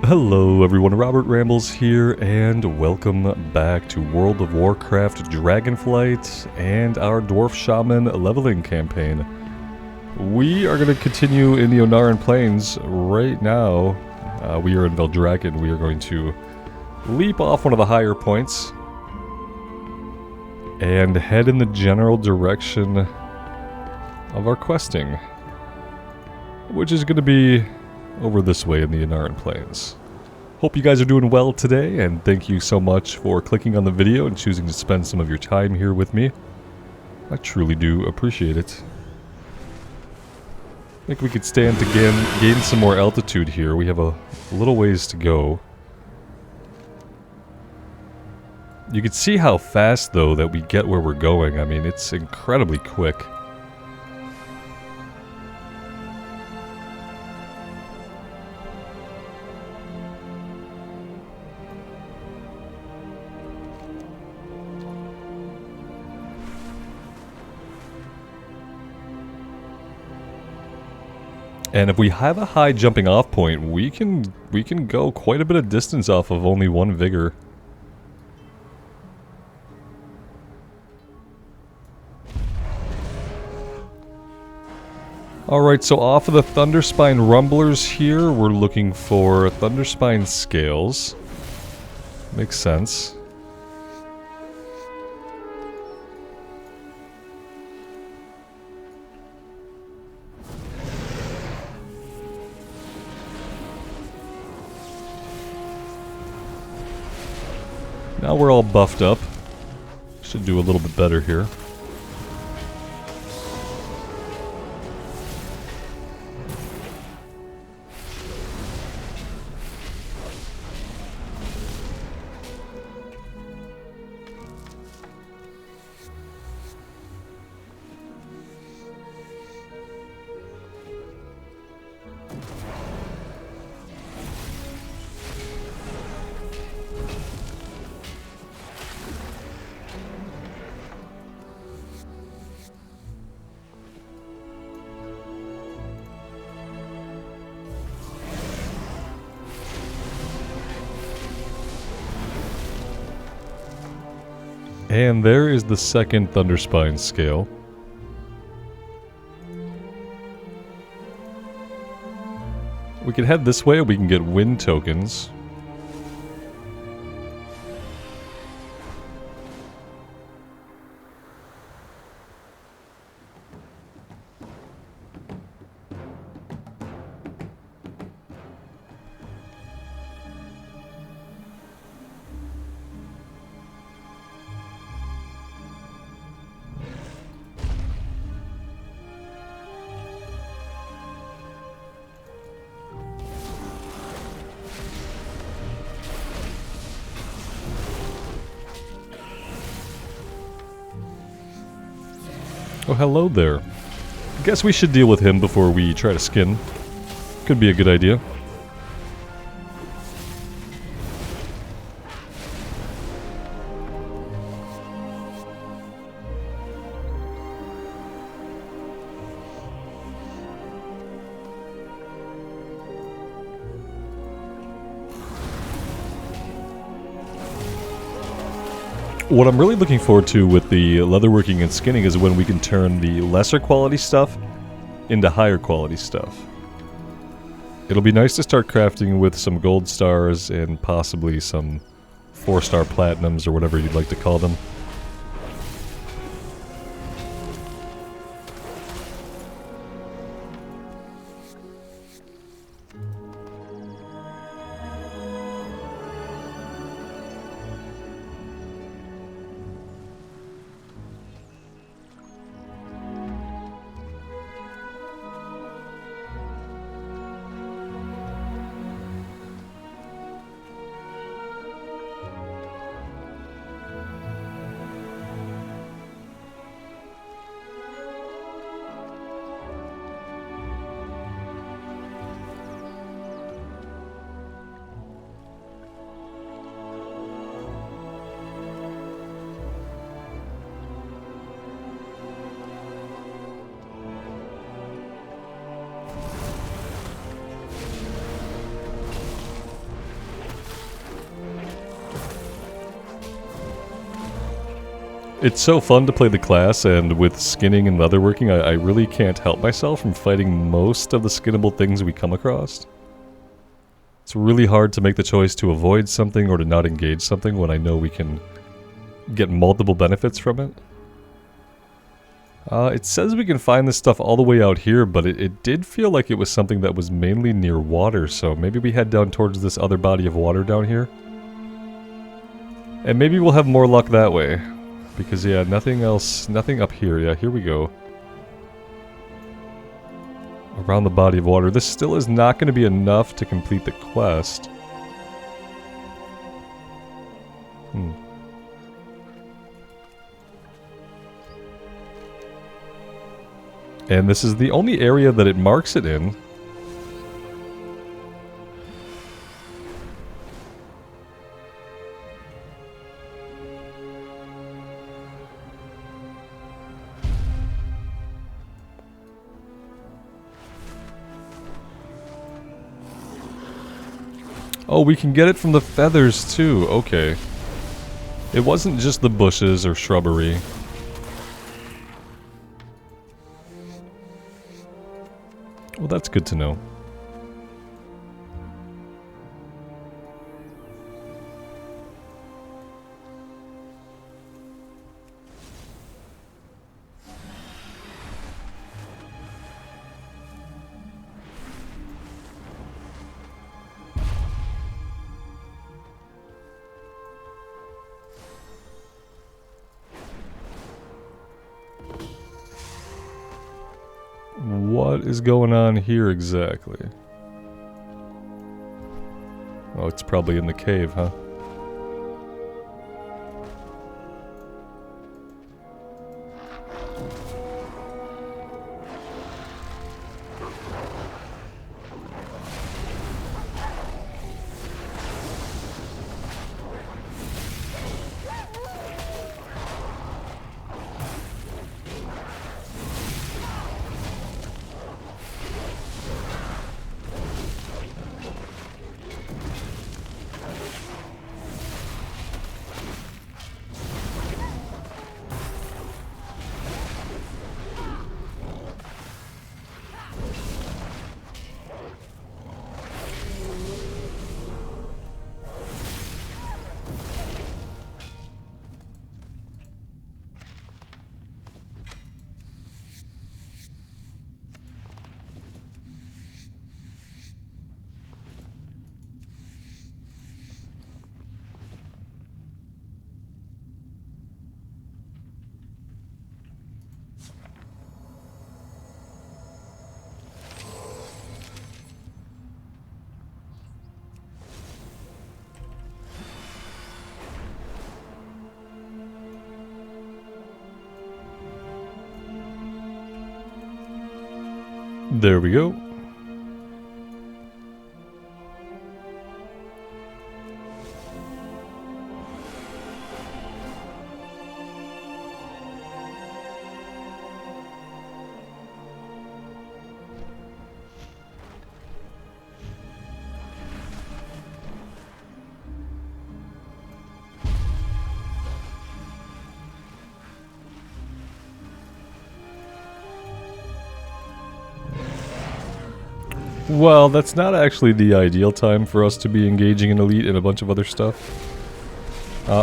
Hello everyone, Robert Rambles here, and welcome back to World of Warcraft Dragonflight and our Dwarf Shaman leveling campaign. We are going to continue in the Ohn'ahran Plains right now. We are in Veldraken. We are going to leap off one of the higher points and head in the general direction of our questing, which is going to be over this way in the Ohn'ahran Plains. Hope you guys are doing well today, and thank you so much for clicking on the video and choosing to spend some of your time here with me. I truly do appreciate it. I think we could stand to gain some more altitude here. We have a little ways to go. You can see how fast, though, that we get where we're going. I mean, it's incredibly quick. And if we have a high jumping off point, we can go quite a bit of distance off of only one vigor. Alright, so off of the Thunderspine Rumblers here, we're looking for Thunderspine Scales. Makes sense. Now we're all buffed up. Should do a little bit better here. And there is the second Thunderspine scale. We can head this way, we can get wind tokens. Oh, hello there. I guess we should deal with him before we try to skin. Could be a good idea. What I'm really looking forward to with the leatherworking and skinning is when we can turn the lesser quality stuff into higher quality stuff. It'll be nice to start crafting with some gold stars and possibly some 4-star platinums or whatever you'd like to call them. It's so fun to play the class, and with skinning and leatherworking, I really can't help myself from fighting most of the skinnable things we come across. It's really hard to make the choice to avoid something or to not engage something when I know we can get multiple benefits from it. It says we can find this stuff all the way out here, but it did feel like it was something that was mainly near water, so maybe we head down towards this other body of water down here. And maybe we'll have more luck that way. Because, yeah, nothing else, nothing up here. Yeah, here we go. Around the body of water. This still is not going to be enough to complete the quest. And this is the only area that it marks it in. Oh, we can get it from the feathers too. Okay. It wasn't just the bushes or shrubbery. Well, that's good to know. What is going on here exactly? Oh, it's probably in the cave, huh? There we go. Well, that's not actually the ideal time for us to be engaging an elite and a bunch of other stuff.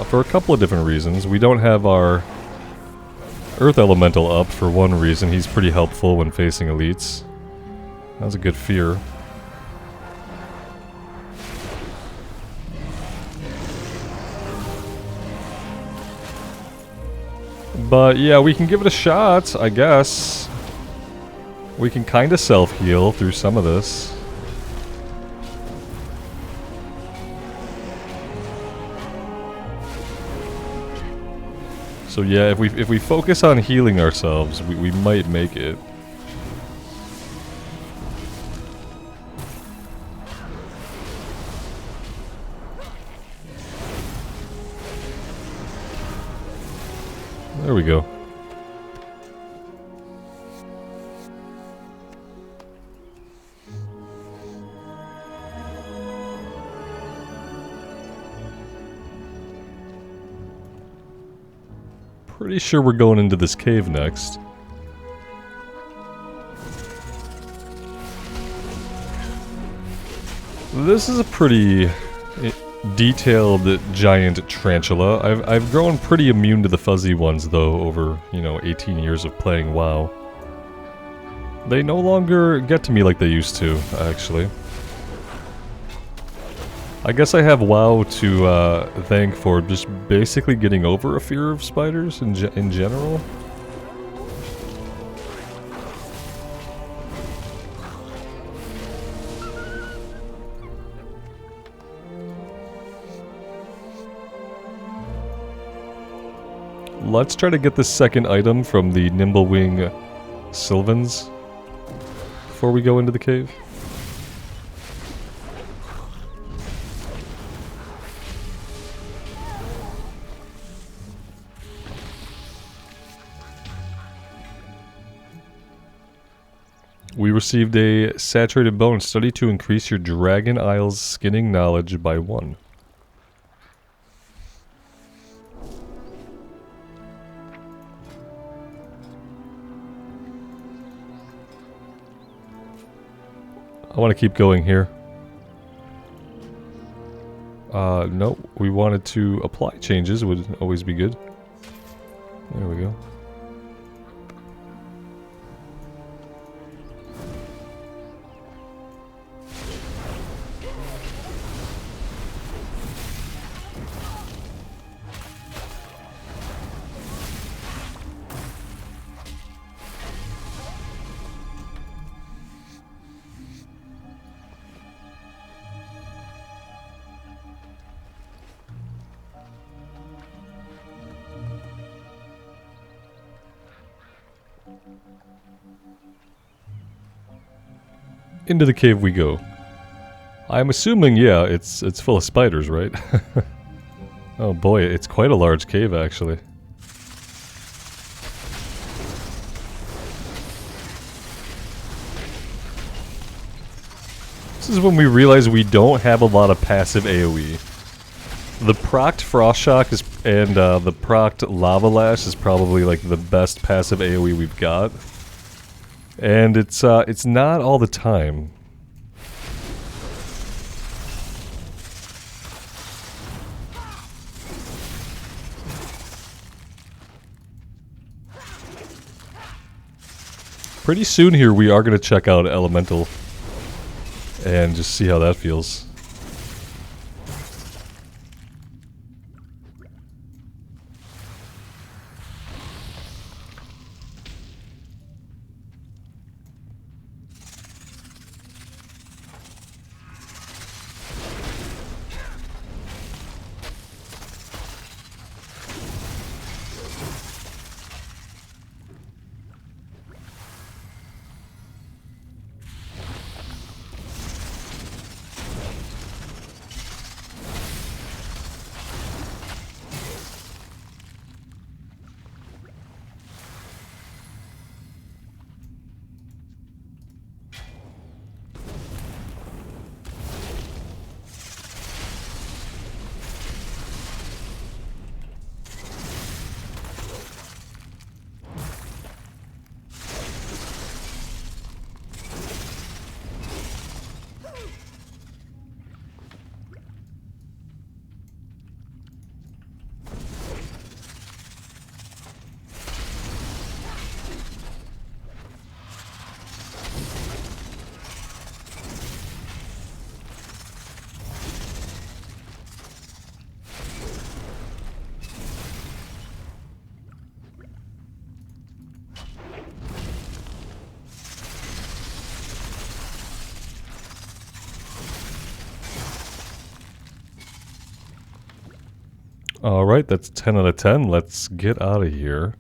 For a couple of different reasons. We don't have our Earth Elemental up, for one reason. He's pretty helpful when facing elites. That was a good fear. But yeah, we can give it a shot, I guess. We can kind of self-heal through some of this. So yeah, if we focus on healing ourselves, we might make it. There we go. pretty sure we're going into this cave next. This is a pretty detailed giant tarantula. I've grown pretty immune to the fuzzy ones though over, you know, 18 years of playing WoW. They no longer get to me like they used to, actually. I guess I have WoW to thank for just basically getting over a fear of spiders in general. Let's try to get the second item from the Nimblewing Sylvans before we go into the cave. We received a saturated bone study to increase your Dragon Isles skinning knowledge by 1. I want to keep going here. No, we wanted to apply changes, would always be good. There we go. Into the cave we go. I'm assuming, yeah, it's full of spiders, right? Oh boy, it's quite a large cave, actually. This is when we realize we don't have a lot of passive AoE. The procced Frost Shock is, and the procced Lava Lash is probably like the best passive AoE we've got. And it's not all the time. Pretty soon here we are going to check out Elemental and just see how that feels. Alright, that's 10 out of 10. Let's get out of here.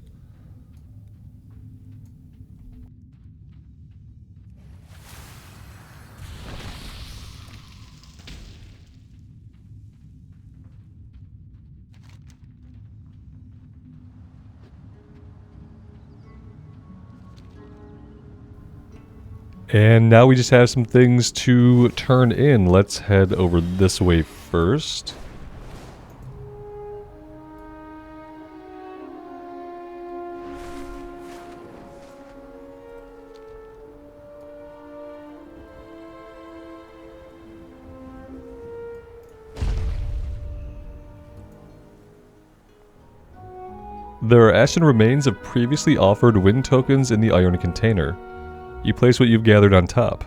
And now we just have some things to turn in. Let's head over this way first. There are ashen remains of previously offered wind tokens in the iron container. You place what you've gathered on top.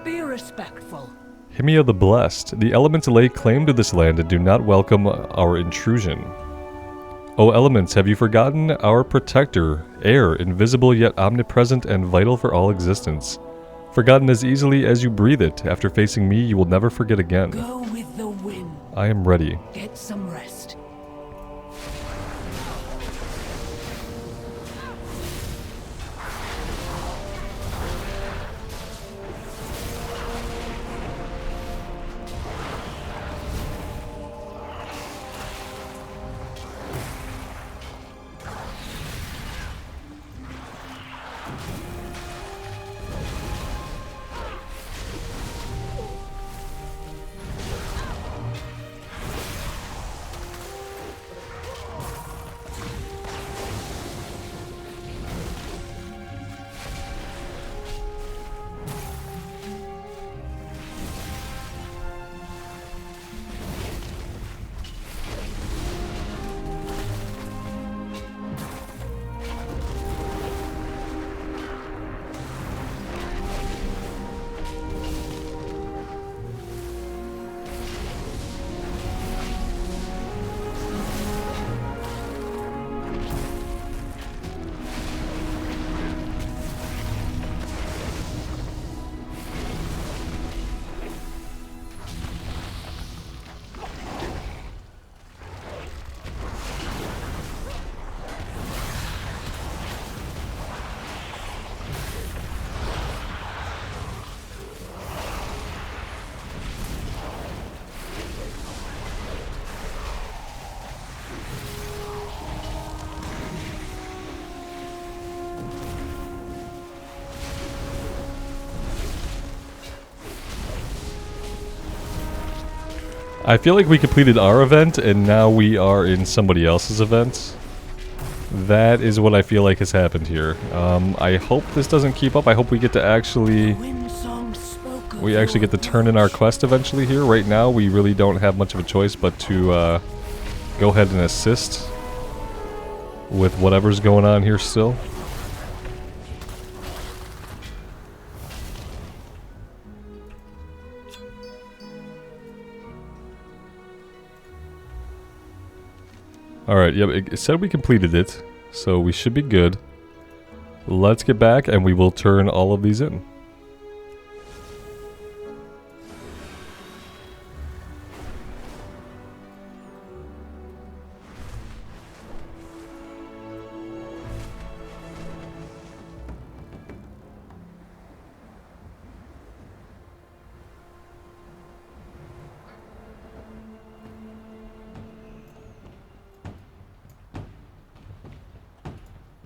Be respectful. Himia the Blessed. The elements lay claim to this land and do not welcome our intrusion. O elements, have you forgotten our protector, air, invisible yet omnipresent and vital for all existence? Forgotten as easily as you breathe it. After facing me, you will never forget again. Go with the wind. I am ready. Get some rest. I feel like we completed our event, and now we are in somebody else's event. That is what I feel like has happened here. I hope this doesn't keep up. I hope we get to actually... We actually get to turn in our quest eventually here. Right now, we really don't have much of a choice but to go ahead and assist with whatever's going on here still. Alright, yep, it said we completed it, so we should be good. Let's get back and we will turn all of these in.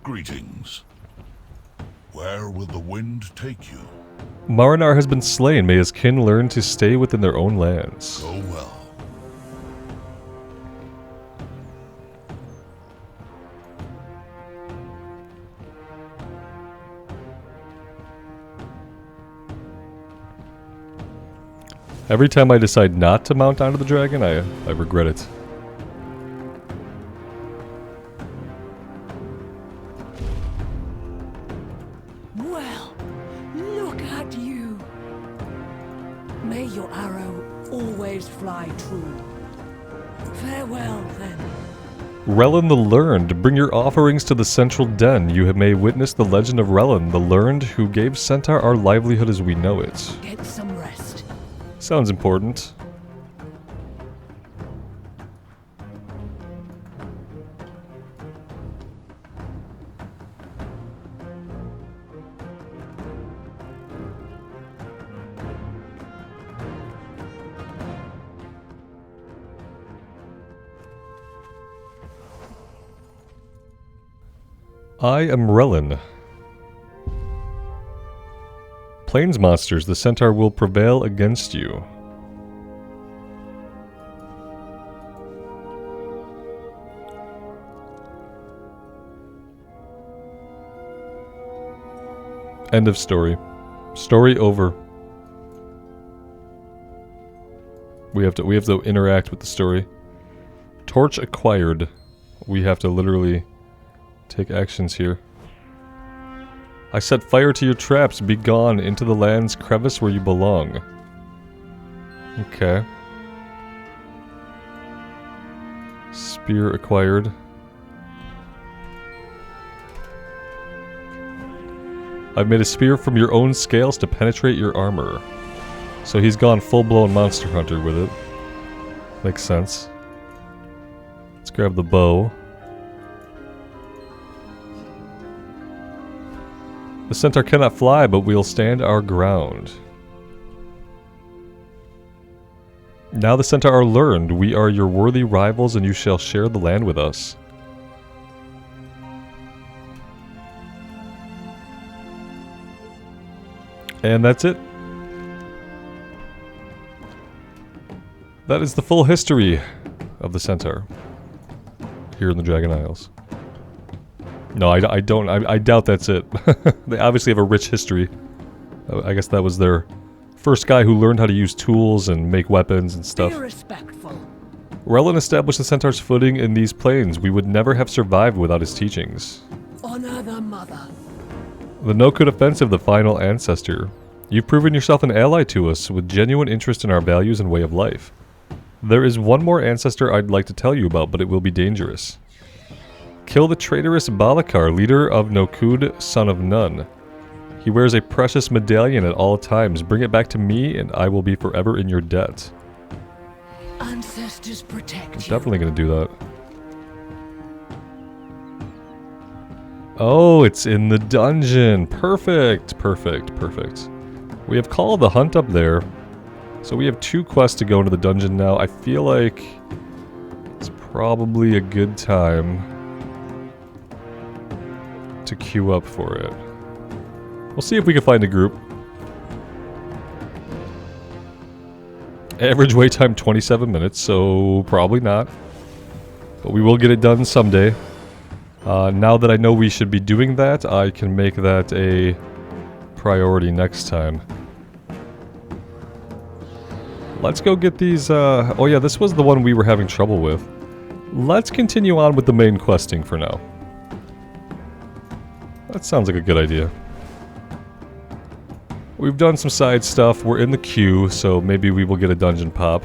Greetings. Where will the wind take you? Marinar has been slain. May his kin learn to stay within their own lands. Go well. Every time I decide not to mount onto the dragon, I regret it. Well, look at you. May your arrow always fly true. Farewell, then. Relin the Learned, bring your offerings to the central den. You may witness the legend of Relin the Learned, who gave Centaur our livelihood as we know it. Get some rest. Sounds important. I am Relin. Plains monsters, the Centaur will prevail against you. End of story. Story over. We have to interact with the story. Torch acquired. We have to literally take actions here. I set fire to your traps. Be gone into the land's crevice where you belong. Okay. Spear acquired. I've made a spear from your own scales to penetrate your armor. So he's gone full-blown monster hunter with it. Makes sense. Let's grab the bow. The Centaur cannot fly, but we'll stand our ground. Now the Centaur are learned. We are your worthy rivals, and you shall share the land with us. And that's it. That is the full history of the Centaur here in the Dragon Isles. No, I doubt that's it. They obviously have a rich history. I guess that was their first guy who learned how to use tools and make weapons and stuff. Be respectful. Relin established the Centaur's footing in these plains. We would never have survived without his teachings. Honor the mother. The No-Code Offensive, the final ancestor. You've proven yourself an ally to us with genuine interest in our values and way of life. There is one more ancestor I'd like to tell you about, but it will be dangerous. Kill the traitorous Balakar, leader of Nokud, son of Nun. He wears a precious medallion at all times. Bring it back to me, and I will be forever in your debt. Ancestors protect you. Definitely gonna do that. Oh, it's in the dungeon. Perfect, perfect, perfect. We have Call of the Hunt up there. So we have 2 quests to go into the dungeon now. I feel like it's probably a good time to queue up for it. We'll see if we can find a group. Average wait time 27 minutes, so probably not. But we will get it done someday. Now that I know we should be doing that, I can make that a priority next time. Let's go get these, oh yeah, this was the one we were having trouble with. Let's continue on with the main questing for now. That sounds like a good idea. We've done some side stuff, we're in the queue, so maybe we will get a dungeon pop.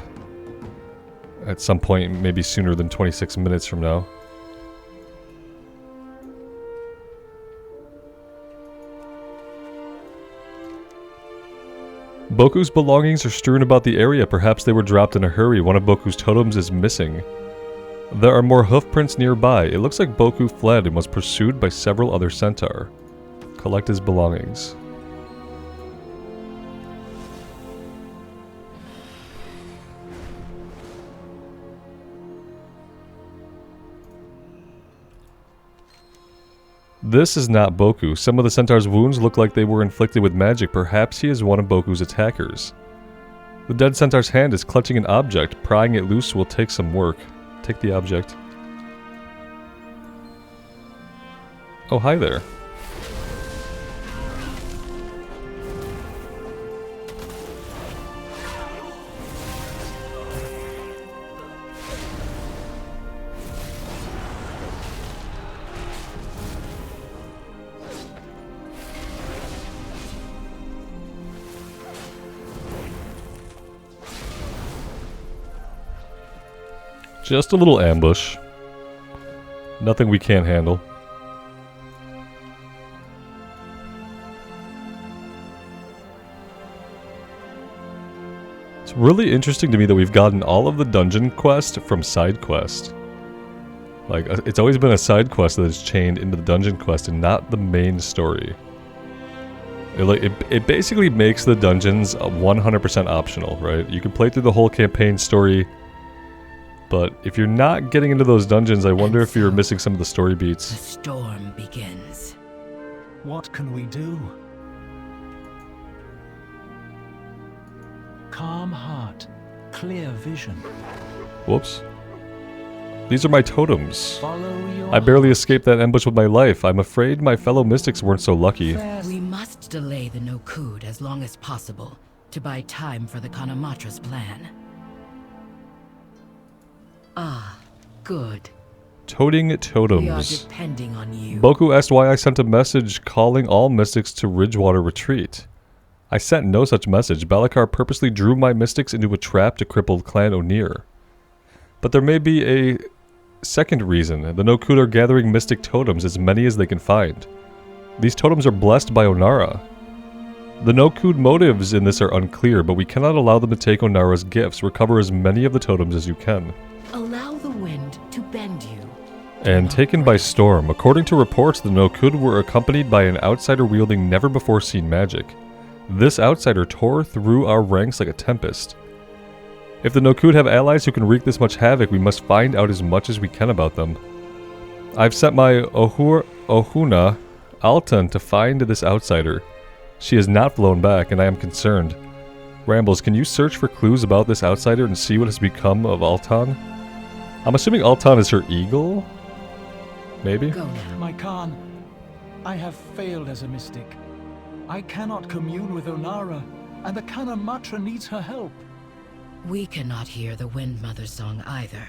At some point, maybe sooner than 26 minutes from now. Boku's belongings are strewn about the area. Perhaps they were dropped in a hurry. One of Boku's totems is missing. There are more hoofprints nearby. It looks like Boku fled and was pursued by several other Centaur. Collect his belongings. This is not Boku. Some of the Centaur's wounds look like they were inflicted with magic. Perhaps he is one of Boku's attackers. The dead Centaur's hand is clutching an object. Prying it loose will take some work. Take the object. Oh, hi there. Just a little ambush. Nothing we can't handle. It's really interesting to me that we've gotten all of the dungeon quest from side quest. Like, it's always been a side quest that is chained into the dungeon quest and not the main story. It basically makes the dungeons 100% optional, right? You can play through the whole campaign story, but if you're not getting into those dungeons, I wonder if you're missing some of the story beats. The storm begins. What can we do? Calm heart, clear vision. Whoops. These are my totems. Follow your I barely escaped that ambush with my life. I'm afraid my fellow mystics weren't so lucky. We must delay the Nokud as long as possible to buy time for the Kanamatra's plan. Ah, good. Toting We are totems. depending on you. Boku asked why I sent a message calling all mystics to Ridgewater Retreat. I sent no such message. Balakar purposely drew my mystics into a trap to cripple Clan Ohn'ahran. But there may be a second reason. The Nokud are gathering mystic totems, as many as they can find. These totems are blessed by Onara. The Nokud motives in this are unclear, but we cannot allow them to take Onara's gifts. Recover as many of the totems as you can. Allow the wind to bend you. And taken by storm. According to reports, the Nokud were accompanied by an outsider wielding never-before-seen magic. This outsider tore through our ranks like a tempest. If the Nokud have allies who can wreak this much havoc, we must find out as much as we can about them. I've sent my Ohuna Altan to find this outsider. She has not flown back, and I am concerned. Rambles, can you search for clues about this outsider and see what has become of Altan? I'm assuming Altan is her eagle? Maybe? Go now. My Khan, I have failed as a mystic. I cannot commune with Onara, and the Kana Matra needs her help. We cannot hear the Wind Mother's song either.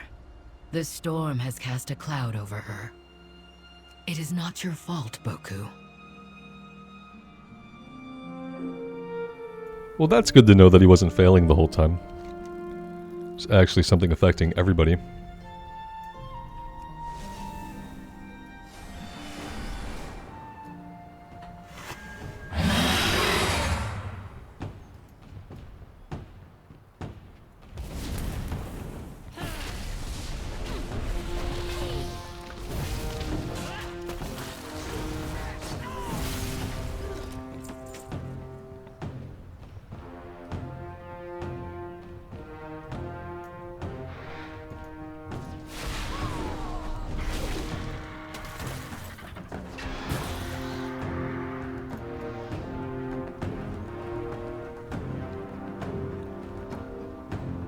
The storm has cast a cloud over her. It is not your fault, Boku. Well, that's good to know that he wasn't failing the whole time. It's actually something affecting everybody.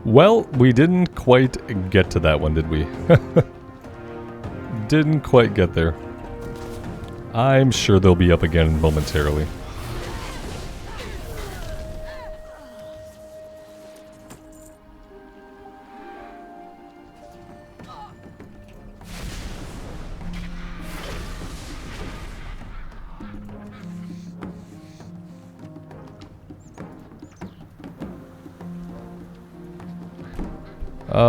Well, we didn't quite get to that one, did we? Didn't quite get there. I'm sure they'll be up again momentarily.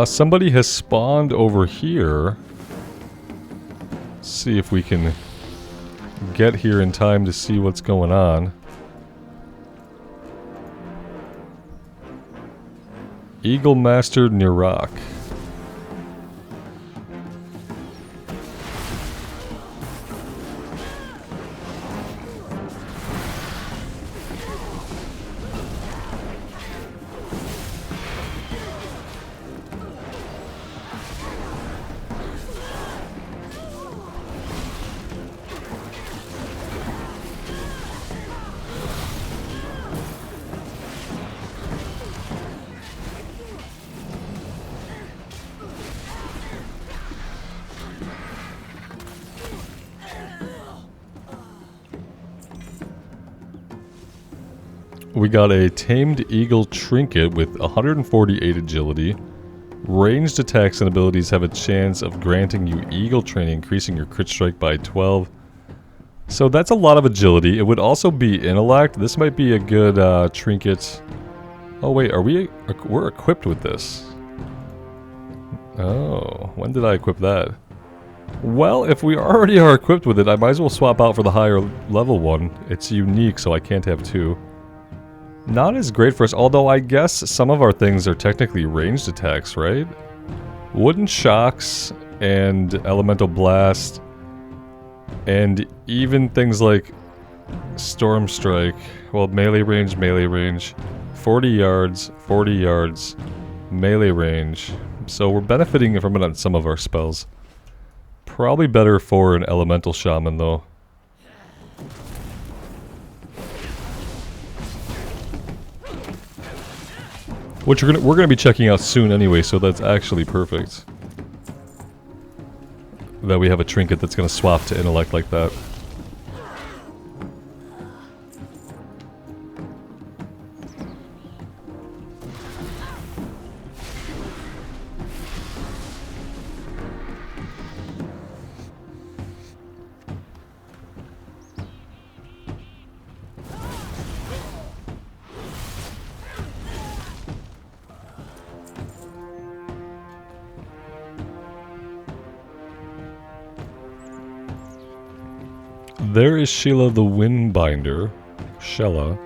Somebody has spawned over here. Let's see if we can get here in time to see what's going on. Eagle Master Nirak. We got a Tamed Eagle Trinket with 148 agility. Ranged attacks and abilities have a chance of granting you Eagle training, increasing your crit strike by 12. So that's a lot of agility. It would also be intellect. This might be a good trinket. Oh wait, we're equipped with this. Oh, when did I equip that? Well, if we already are equipped with it, I might as well swap out for the higher level one. It's unique, so I can't have two. Not as great for us, although I guess some of our things are technically ranged attacks, right? Wooden Shocks and Elemental Blast and even things like Storm Strike. Well, melee range, 40 yards, melee range. So we're benefiting from it on some of our spells. Probably better for an Elemental Shaman though. Which we're gonna be checking out soon anyway, so that's actually perfect. That we have a trinket that's gonna swap to intellect like that. There is Sheila the Windbinder. Shella.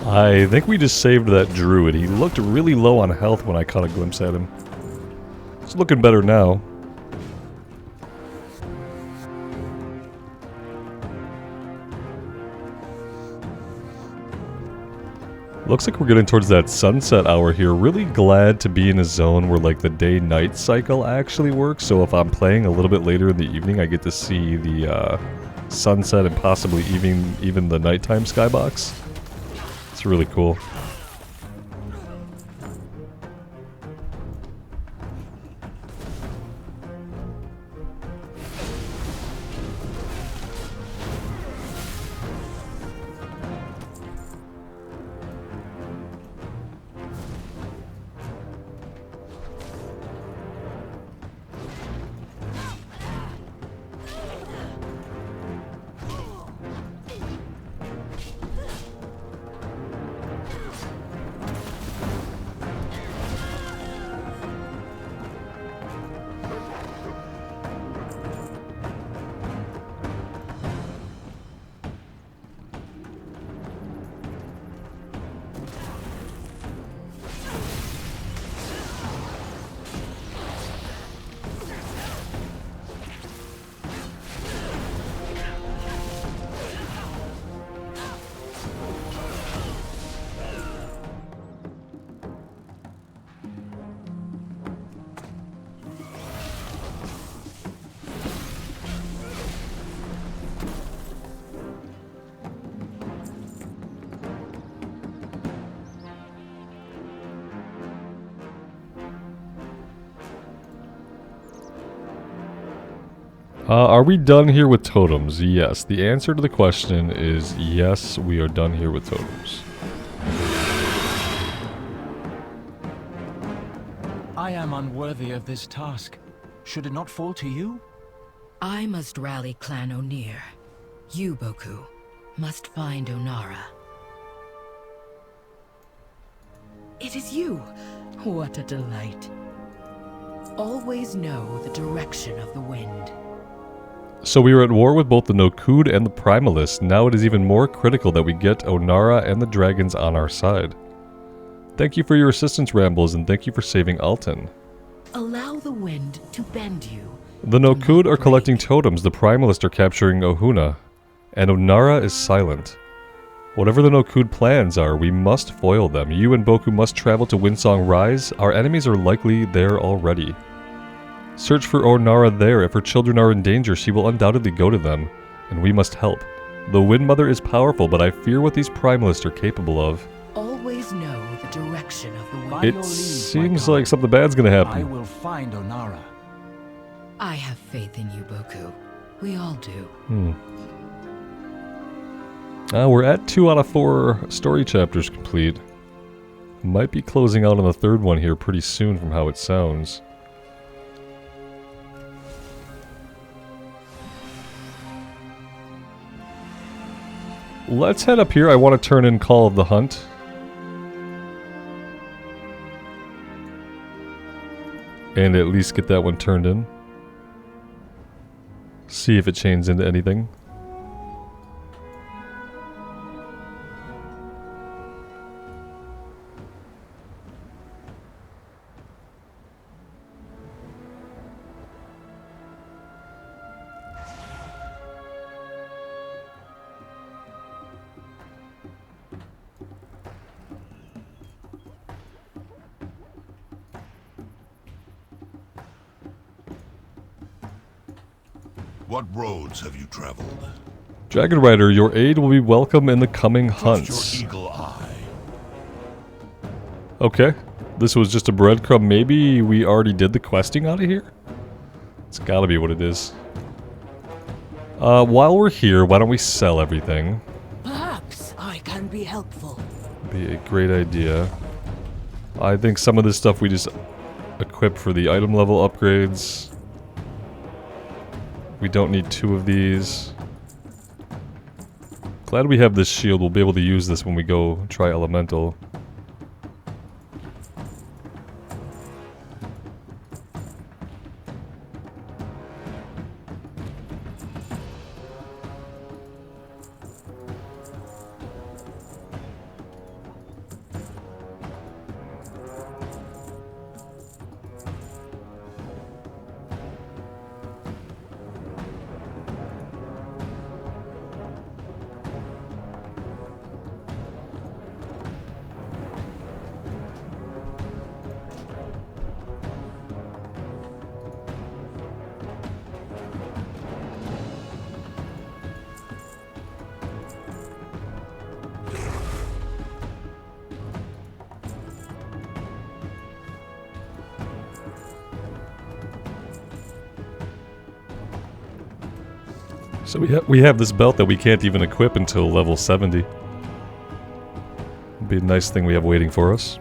I think we just saved that druid. He looked really low on health when I caught a glimpse at him. It's looking better now. Looks like we're getting towards that sunset hour here. Really glad to be in a zone where like the day-night cycle actually works. So if I'm playing a little bit later in the evening, I get to see the sunset and possibly even the nighttime skybox. It's really cool. Are we done here with totems? Yes. The answer to the question is yes, we are done here with totems. I am unworthy of this task. Should it not fall to you? I must rally Clan O'Neill. You, Boku, must find Onara. It is you! What a delight. Always know the direction of the wind. So we are at war with both the Nokud and the primalists. Now it is even more critical that we get Onara and the dragons on our side. Thank you for your assistance, Rambles, and thank you for saving Alton. Allow the wind to bend you. The Nokud are collecting totems, the primalists are capturing Ohn'ahran, and Onara is silent. Whatever the Nokud plans are, we must foil them. You and Boku must travel to Windsong Rise. Our enemies are likely there already. Search for Onara there. If her children are in danger, she will undoubtedly go to them, and we must help. The Wind Mother is powerful, but I fear what these primalists are capable of. Always know the direction of the wind. By your It leave, seems my like something bad's gonna I happen. will find Onara. I have faith in you, Boku. We all do. We're at 2 out of 4 story chapters complete. Might be closing out on the third one here pretty soon from how it sounds. Let's head up here. I want to turn in Call of the Hunt. And at least get that one turned in. See if it changes into anything. What roads have you traveled? Dragon Rider, your aid will be welcome in the coming Trust hunts. your eagle eye. Okay. This was just a breadcrumb. Maybe we already did the questing out of here? It's gotta be what it is. While we're here, why don't we sell everything? Perhaps I can be helpful. Be a great idea. I think some of this stuff we just equip for the item level upgrades. We don't need 2 of these. Glad we have this shield. We'll be able to use this when we go try elemental. So we have this belt that we can't even equip until level 70. It'll be a nice thing we have waiting for us.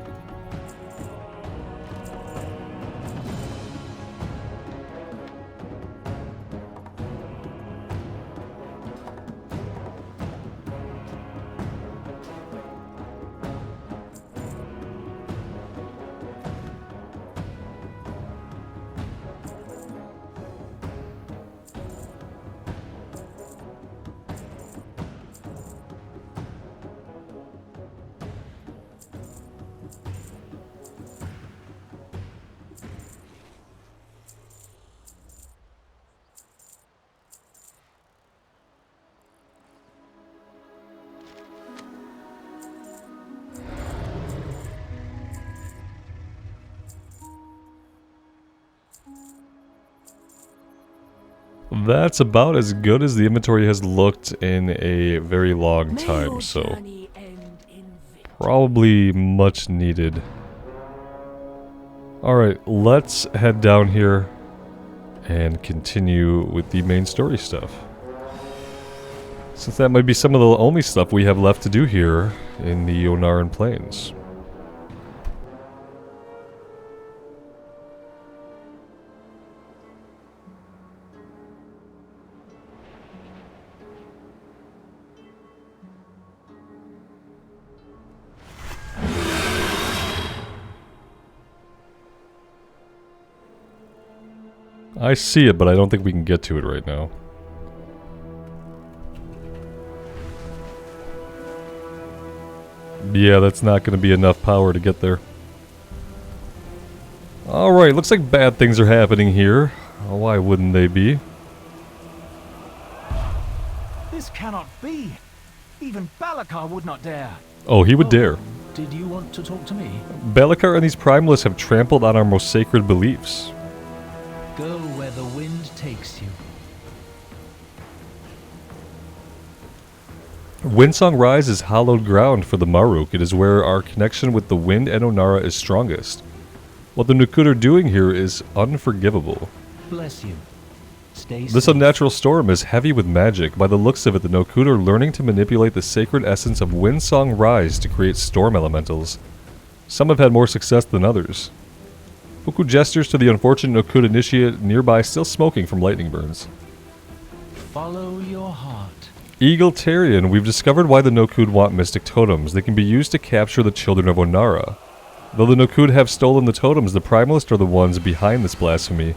That's about as good as the inventory has looked in a very long time, so probably much needed. Alright, let's head down here and continue with the main story stuff. Since that might be some of the only stuff we have left to do here in the Ohn'ahran Plains. I see it, but I don't think we can get to it right now. Yeah, that's not going to be enough power to get there. Alright, looks like bad things are happening here. Why wouldn't they be? This cannot be. Even Balakar would not dare. Oh, he would dare. Did you want to talk to me? Balakar and these primalists have trampled on our most sacred beliefs. Go where the wind takes you. Windsong Rise is hallowed ground for the Maruk. It is where our connection with the wind and Onara is strongest. What the Nukud are doing here is unforgivable. Bless you. Stay This safe. unnatural storm is heavy with magic. By the looks of it, the Nukud are learning to manipulate the sacred essence of Windsong Rise to create storm elementals. Some have had more success than others. Buku gestures to the unfortunate Nukud initiate nearby, still smoking from lightning burns. Follow your heart. Egalitarian, we've discovered why the Nukud want mystic totems. They can be used to capture the children of Onara. Though the Nokud have stolen the totems, the primalists are the ones behind this blasphemy.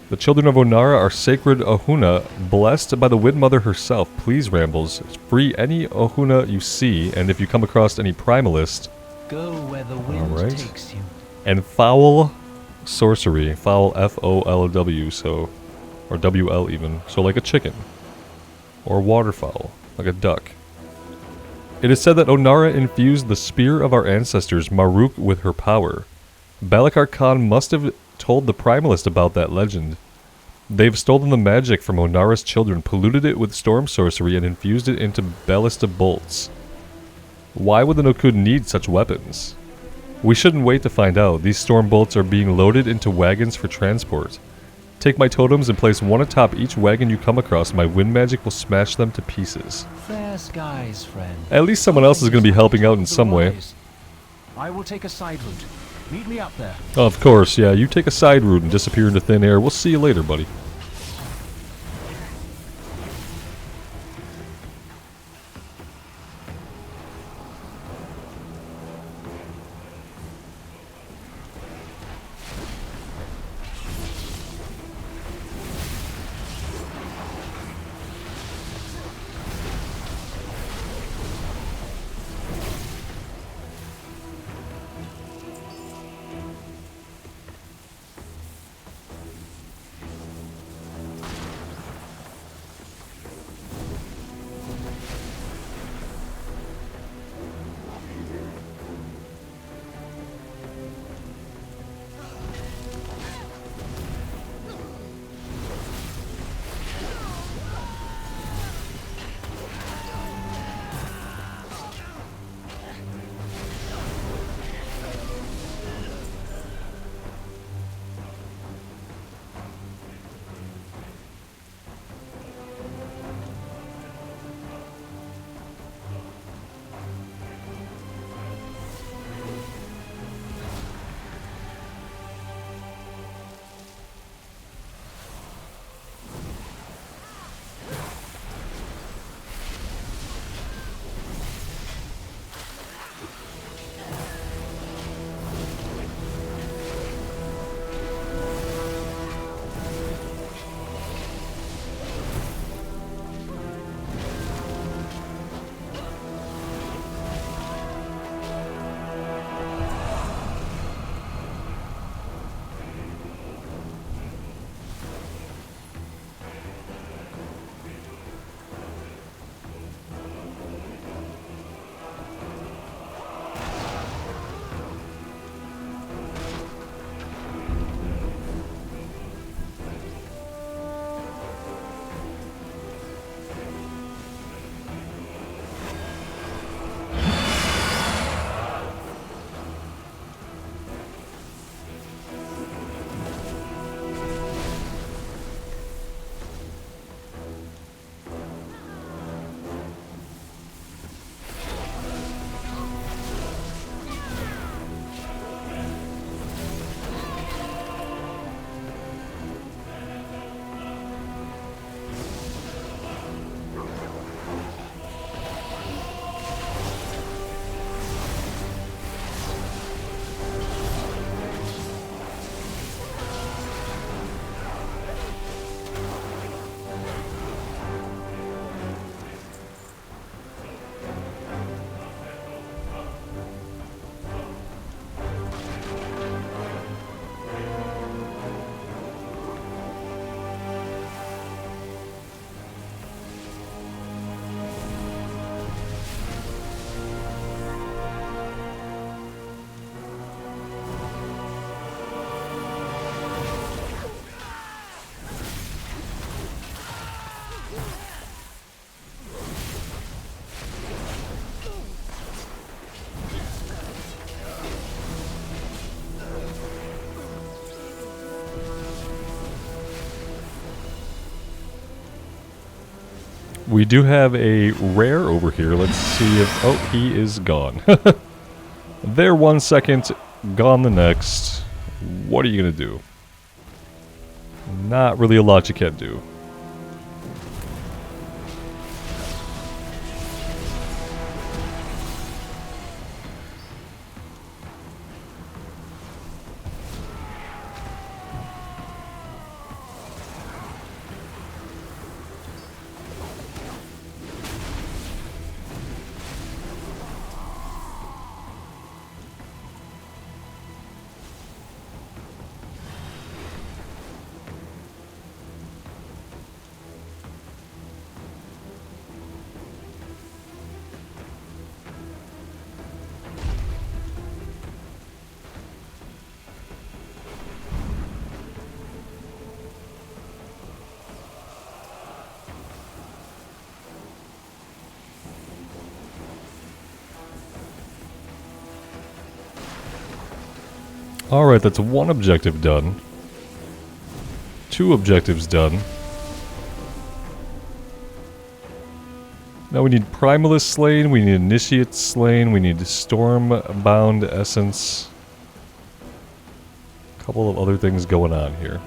The children of Onara are sacred Ohuna, blessed by the Wind Mother herself. Please, Rambles, free any Ohuna you see, and if you come across any primalist... Go where the wind takes you. And foul sorcery. Foul F-O-L-W, so... Or W-L even. So like a chicken. Or waterfowl. Like a duck. It is said that Onara infused the spear of our ancestors, Maruk, with her power. Balakar Khan must have told the primalist about that legend. They've stolen the magic from Onara's children, polluted it with storm sorcery, and infused it into ballista bolts. Why would the Nokud need such weapons? We shouldn't wait to find out. These storm bolts are being loaded into wagons for transport. Take my totems and place one atop each wagon you come across. My wind magic will smash them to pieces. Fair skies, friend. At least someone else is going to be helping out in some way. I will take a side route. Meet me up there. Of course, yeah. You take a side route and disappear into thin air. We'll see you later, buddy. We do have a rare over here. Let's see if... Oh, he is gone. There 1 second, gone the next. What are you going to do? Not really a lot you can do. Alright, that's one objective done. 2 objectives done. Now we need primalists slain, we need initiates slain, we need stormbound essence. A couple of other things going on here.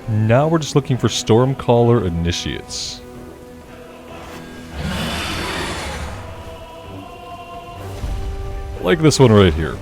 Now we're just looking for Stormcaller initiates. Like this one right here.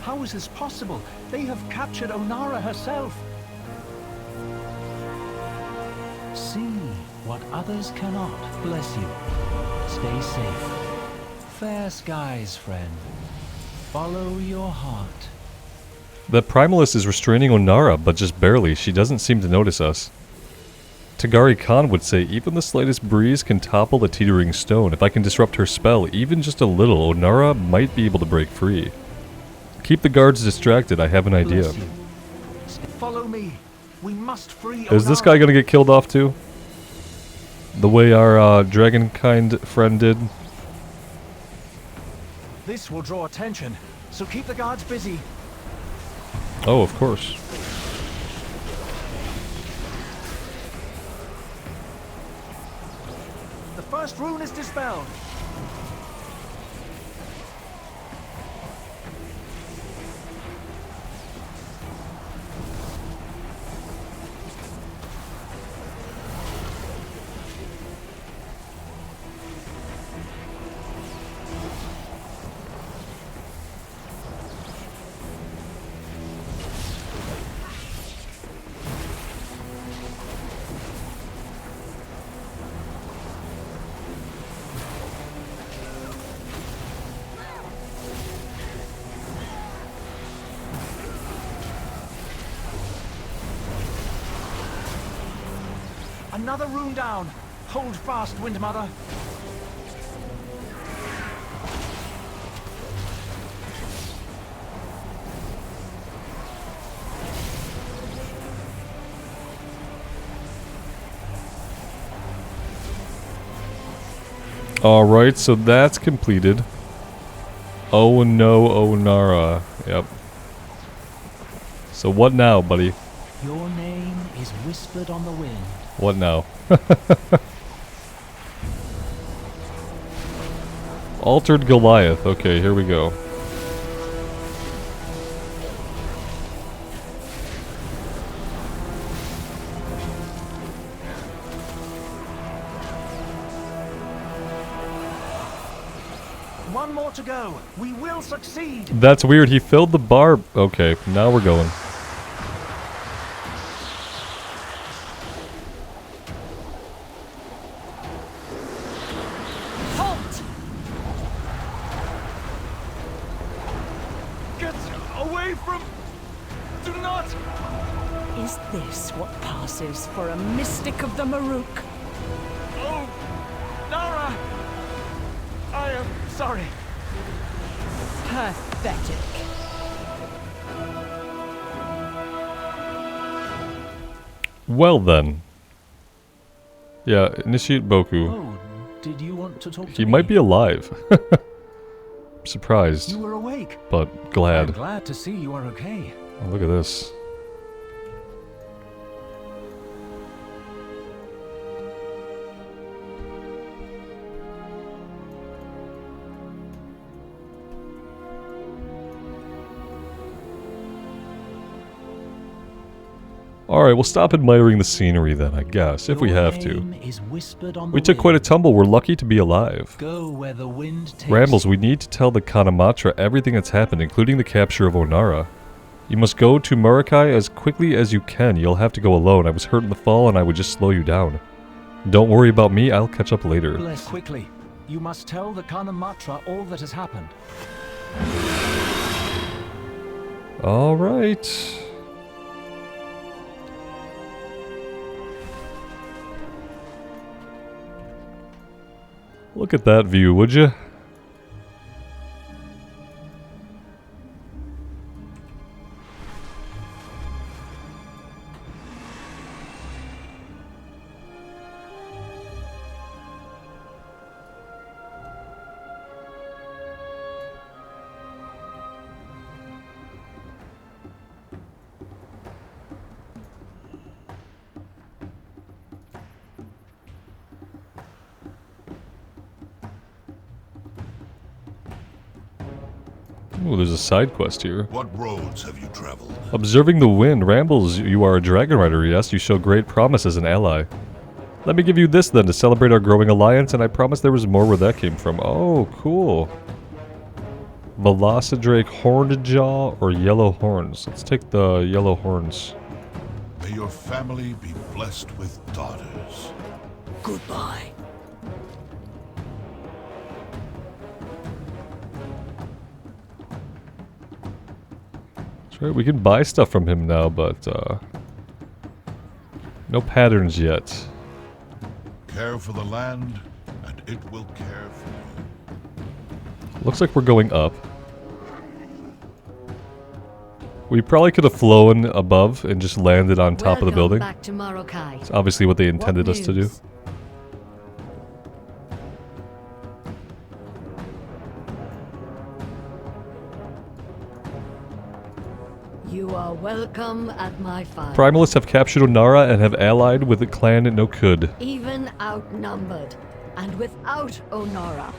How is this possible? They have captured Onara herself. See what others cannot. Bless you. Stay safe. Fair skies, friend. Follow your heart. The primalist is restraining Onara, but just barely. She doesn't seem to notice us. Tagari Khan would say, even the slightest breeze can topple a teetering stone. If I can disrupt her spell, even just a little, Onara might be able to break free. Keep the guards distracted, I have an idea. Follow me. We must free Is this Onara. guy gonna get killed off too? The way our dragonkind friend did? This will draw attention, so keep the guards busy. Oh, of course. The first rune is dispelled. Another rune down. Hold fast, Windmother. Alright, so that's completed. Oh no, Onara. Yep. So what now, buddy? Your name is whispered on the wind. What now? Altered Goliath. Okay, here we go. One more to go. We will succeed. That's weird. He filled the bar. Okay, now we're going. Halt! Get away from... Do not... Is this what passes for a mystic of the Maruk? Oh, Nara! I am sorry. Pathetic. Well then. Yeah, initiate Boku. Oh, did you want to talk to He me? might be alive. I'm surprised, You were awake. but I'm glad. glad to see you are okay. Oh, look at this. Alright, we'll stop admiring the scenery then, I guess, if we Your have to. name is whispered on We the took quite a wind. tumble, we're lucky to be alive. Go where the wind takes Rambles, you. we need to tell the Kanamatra everything that's happened, including the capture of Onara. You must go to Murakai as quickly as you can. You'll have to go alone. I was hurt in the fall and I would just slow you down. Don't worry about me, I'll catch up later. Bless quickly. You must tell the Kanamatra all that has happened. Alright. Look at that view, would you? Ooh, there's a side quest here. What roads have you traveled? Observing the wind. Rambles, you are a dragon rider, yes? You show great promise as an ally. Let me give you this then to celebrate our growing alliance, and I promise there was more where that came from. Oh, cool. Velocidrake Horned Jaw or Yellow Horns? Let's take the yellow horns. May your family be blessed with daughters. Goodbye. That's right, we can buy stuff from him now, but no patterns yet. Care for the land, and it will care for you. Looks like we're going up. We probably could have flown above and just landed on top of the building. Back to Murakai. It's obviously what they intended us to do. You are welcome at my fire. Primalists have captured Onara and have allied with the clan Nokud. Even outnumbered, and without Onara,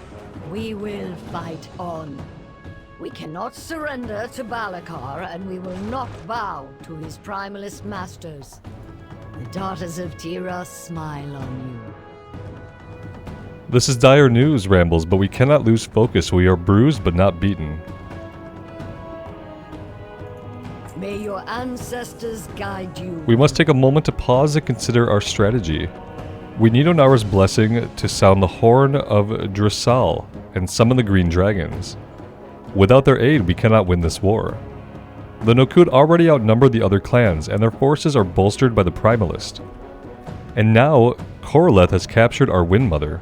we will fight on. We cannot surrender to Balakar, and we will not bow to his primalist masters. The daughters of Tira smile on you. This is dire news, Rambles, but we cannot lose focus. We are bruised but not beaten. May your ancestors guide you. We must take a moment to pause and consider our strategy. We need Onara's blessing to sound the horn of Drosal and summon the green dragons. Without their aid, we cannot win this war. The Nokud already outnumber the other clans, and their forces are bolstered by the Primalist. And now, Koroleth has captured our Wind Mother.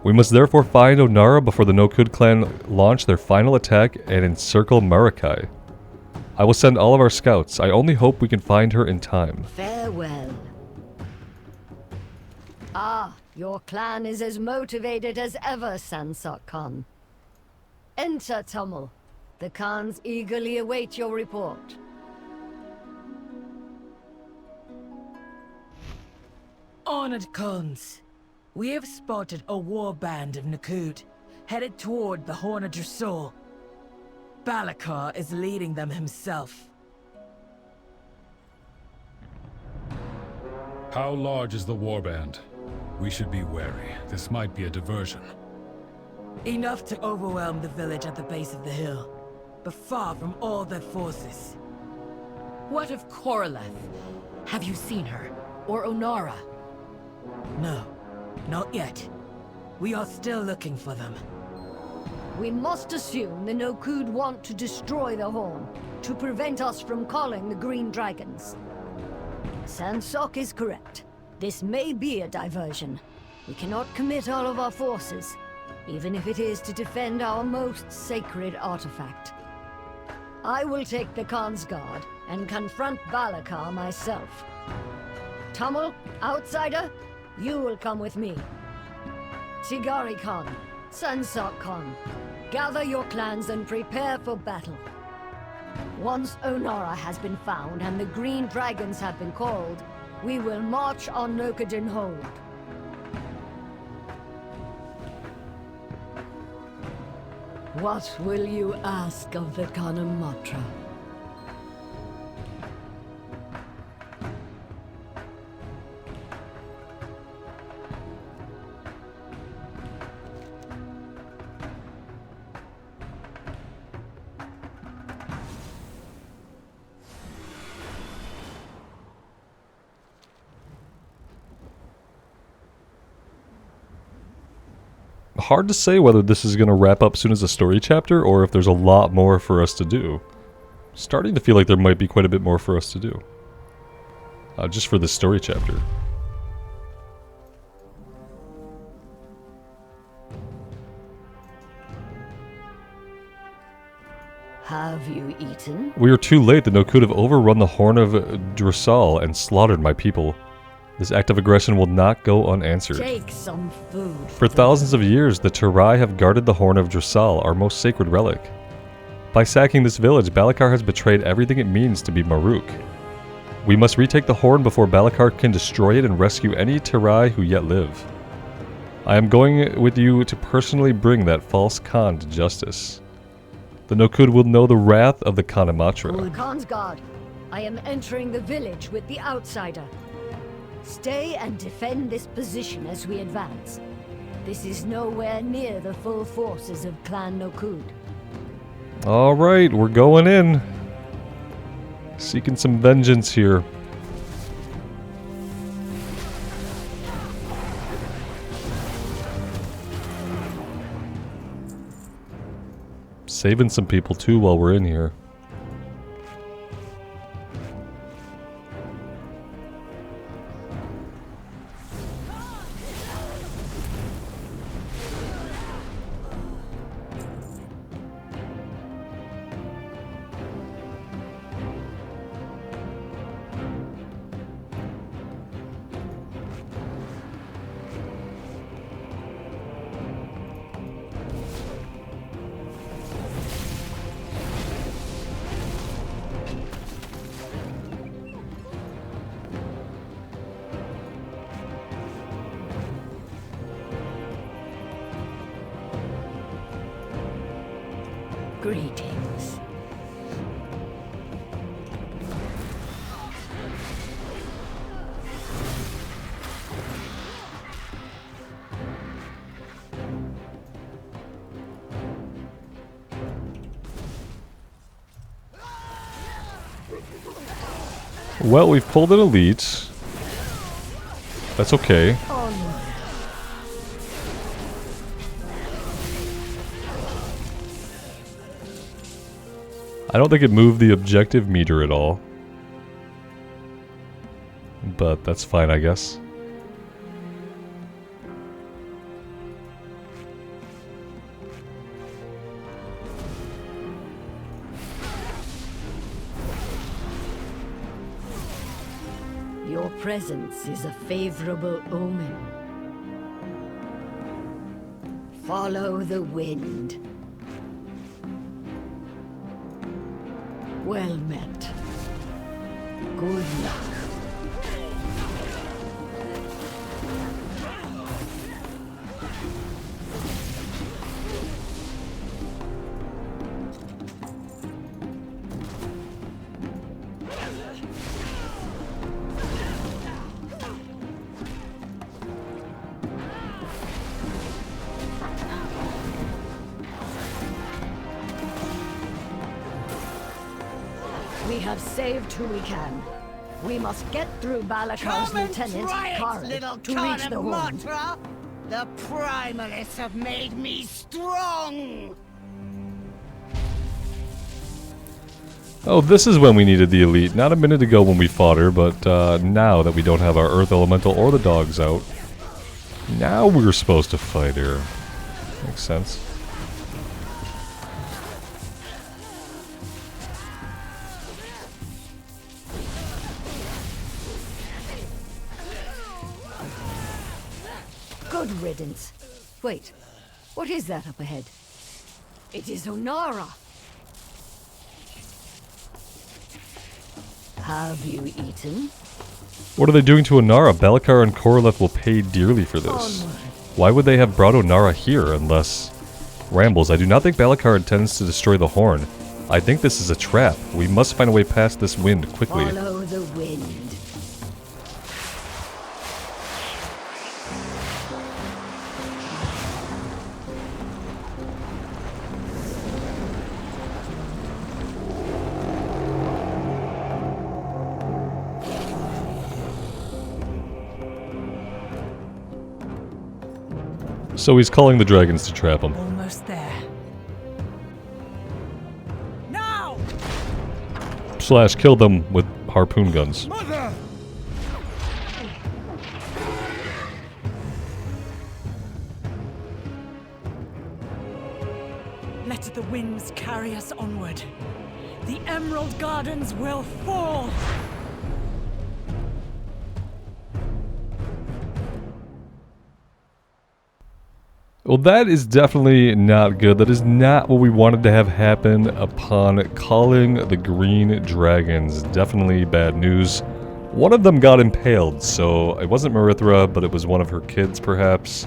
We must therefore find Onara before the Nokud clan launch their final attack and encircle Murakai. I will send all of our scouts. I only hope we can find her in time. Farewell. Ah, your clan is as motivated as ever, Sansok Khan. Enter, Tummel. The Khans eagerly await your report. Honored Khans, we have spotted a war band of Nokud, headed toward the Horn of Drosal. Balakar is leading them himself. How large is the warband? We should be wary. This might be a diversion. Enough to overwhelm the village at the base of the hill, but far from all their forces. What of Koroleth? Have you seen her? Or Onara? No, not yet. We are still looking for them. We must assume the Nokud want to destroy the Horn, to prevent us from calling the Green Dragons. Sansok is correct. This may be a diversion. We cannot commit all of our forces, even if it is to defend our most sacred artifact. I will take the Khan's guard and confront Balakar myself. Tamil, outsider, you will come with me. Tigari Khan, Sansok Khan, gather your clans and prepare for battle. Once Onara has been found and the Green Dragons have been called, we will march on Nokadin Hold. What will you ask of the Kanamatra? Hard to say whether this is going to wrap up soon as a story chapter or if there's a lot more for us to do. Starting to feel like there might be quite a bit more for us to do. Just for this story chapter. Have you eaten? We are too late. The Nokud have overrun the Horn of Drosal and slaughtered my people. This act of aggression will not go unanswered. Take some food. For thousands of years, the Terai have guarded the Horn of Drosal, our most sacred relic. By sacking this village, Balakar has betrayed everything it means to be Maruk. We must retake the Horn before Balakar can destroy it and rescue any Terai who yet live. I am going with you to personally bring that false Khan to justice. The Nokud will know the wrath of the Kanamatra. Khan's guard, I am entering the village with the outsider. Stay and defend this position as we advance. This is nowhere near the full forces of Clan Nokud. Alright, we're going in. Seeking some vengeance here. Saving some people too while we're in here. Greetings. Well, we've pulled an elite. That's okay. I don't think it moved the objective meter at all. But that's fine, I guess. Your presence is a favorable omen. Follow the wind. Well met. Good luck. We have saved who we can. We must get through Balakar's lieutenant, Kara, to reach the horn. The primalists have made me strong! Oh, this is when we needed the elite. Not a minute ago when we fought her, but now that we don't have our Earth Elemental or the dogs out, now we're supposed to fight her. Makes sense. Good riddance. Wait, what is that up ahead? It is Onara. Have you eaten? What are they doing to Onara? Balakar and Koroleth will pay dearly for this. Why would they have brought Onara here unless... Rambles, I do not think Balakar intends to destroy the horn. I think this is a trap. We must find a way past this wind quickly. Follow the wind. So he's calling the dragons to trap him. Almost there. Now! Slash kill them with harpoon guns. Mother! Let the winds carry us onward. The Emerald Gardens will fall! Well, that is definitely not good. That is not what we wanted to have happen upon calling the green dragons. Definitely bad news. One of them got impaled, so it wasn't Marithra, but it was one of her kids, perhaps.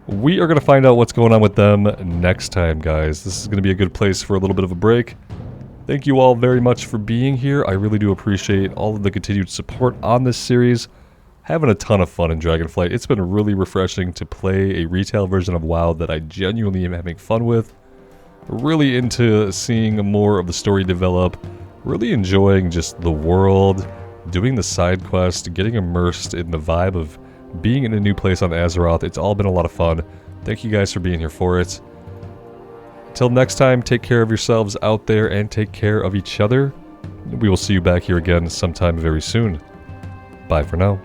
We are going to find out what's going on with them next time, guys. This is going to be a good place for a little bit of a break. Thank you all very much for being here. I really do appreciate all of the continued support on this series. Having a ton of fun in Dragonflight. It's been really refreshing to play a retail version of WoW that I genuinely am having fun with. Really into seeing more of the story develop. Really enjoying just the world, doing the side quest, getting immersed in the vibe of being in a new place on Azeroth. It's all been a lot of fun. Thank you guys for being here for it. Until next time, take care of yourselves out there and take care of each other. We will see you back here again sometime very soon. Bye for now.